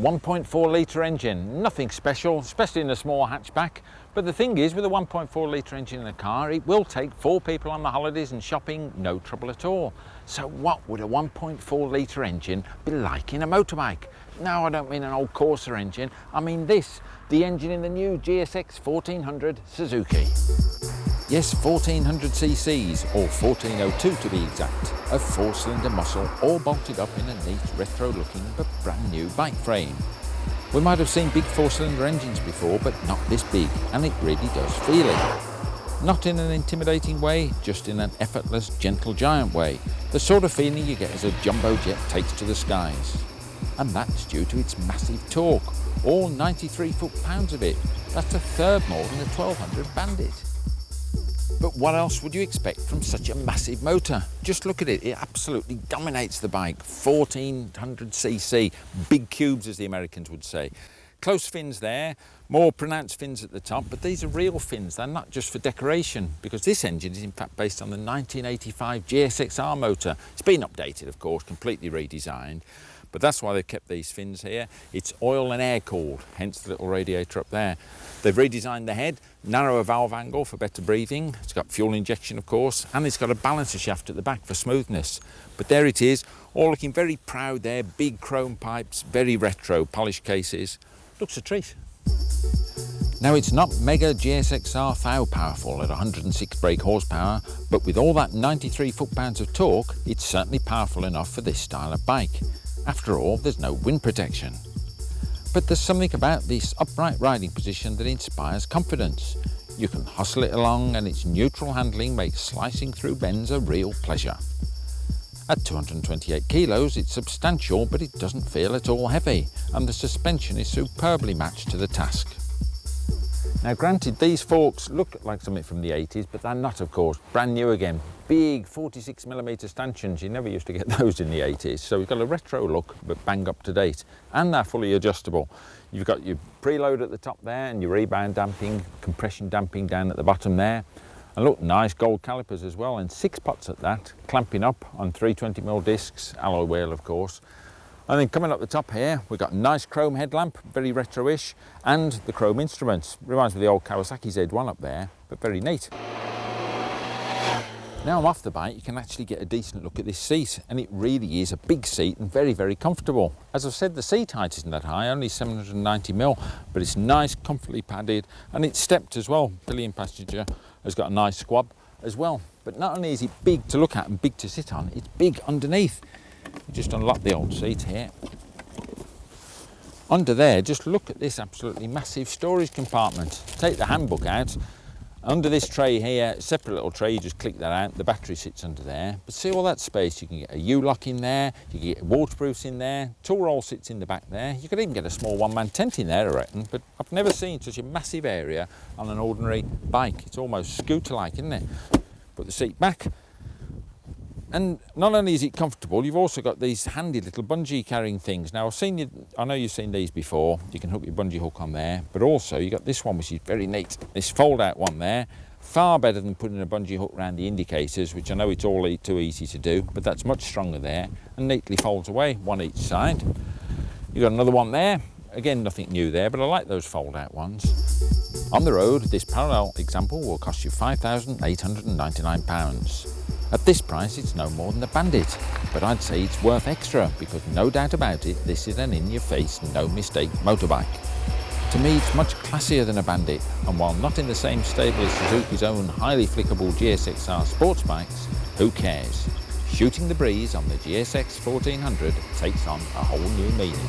1.4 litre engine, nothing special, especially in a small hatchback. But the thing is, with a 1.4 litre engine in a car, it will take 4 people on the holidays and shopping, no trouble at all. So what would a 1.4 litre engine be like in a motorbike? No, I don't mean an old Corsa engine, I mean this, the engine in the new GSX 1400 Suzuki. Yes, 1400 cc's, or 1402 to be exact, of 4-cylinder muscle, all bolted up in a neat retro-looking but brand new bike frame. We might have seen big 4-cylinder engines before, but not this big, and it really does feel it. Not in an intimidating way, just in an effortless, gentle giant way, the sort of feeling you get as a jumbo jet takes to the skies. And that's due to its massive torque, all 93 foot-pounds of it. That's a third more than a 1200 Bandit. But what else would you expect from such a massive motor? Just look at it, it absolutely dominates the bike. 1400 cc, big cubes as the Americans would say. Close fins there, more pronounced fins at the top, but these are real fins, they're not just for decoration, because this engine is in fact based on the 1985 GSX-R motor. It's been updated, of course, completely redesigned, but that's why they've kept these fins here. It's oil and air cooled, hence the little radiator up there. They've redesigned the head, narrower valve angle for better breathing. It's got fuel injection, of course, and it's got a balancer shaft at the back for smoothness. But there it is, all looking very proud there, big chrome pipes, very retro, polished cases. Looks a treat. Now it's not mega GSX-R thou powerful at 106 brake horsepower, but with all that 93 foot-pounds of torque, it's certainly powerful enough for this style of bike. After all, there's no wind protection. But there's something about this upright riding position that inspires confidence. You can hustle it along, and its neutral handling makes slicing through bends a real pleasure. At 228 kilos, it's substantial, but it doesn't feel at all heavy, and the suspension is superbly matched to the task. Now granted, these forks look like something from the 80s, but they're not, of course. Brand new again. Big 46mm stanchions, you never used to get those in the 80s. So we've got a retro look, but bang up to date. And they're fully adjustable. You've got your preload at the top there, and your rebound damping, compression damping down at the bottom there. And look, nice gold calipers as well, and 6 pots at that, clamping up on 320mm discs, alloy wheel of course. And then coming up the top here, we've got a nice chrome headlamp, very retro-ish, and the chrome instruments. Reminds me of the old Kawasaki Z1 up there, but very neat. Now I'm off the bike, you can actually get a decent look at this seat, and it really is a big seat and very, very comfortable. As I've said, the seat height isn't that high, only 790mm, but it's nice, comfortably padded, and it's stepped as well. Pillion passenger has got a nice squab as well. But not only is it big to look at and big to sit on, it's big underneath. Just unlock the old seat here. Under there, just look at this absolutely massive storage compartment. Take the handbook out. Under this tray here, separate little tray, you just click that out, the battery sits under there. But see all that space, you can get a U-lock in there, you can get waterproofs in there, tool roll sits in the back there. You could even get a small one-man tent in there, I reckon, but I've never seen such a massive area on an ordinary bike. It's almost scooter-like, isn't it? Put the seat back. And not only is it comfortable, you've also got these handy little bungee carrying things. Now I know you've seen these before, you can hook your bungee hook on there, but also you got this one which is very neat, this fold out one there, far better than putting a bungee hook around the indicators, which I know it's all too easy to do, but that's much stronger there, and neatly folds away, one each side. You've got another one there, again nothing new there, but I like those fold out ones. On the road, this parallel example will cost you £5,899. At this price, it's no more than a Bandit, but I'd say it's worth extra because no doubt about it, this is an in-your-face, no-mistake motorbike. To me, it's much classier than a Bandit, and while not in the same stable as Suzuki's own highly flickable GSX-R sports bikes, who cares? Shooting the breeze on the GSX 1400 takes on a whole new meaning.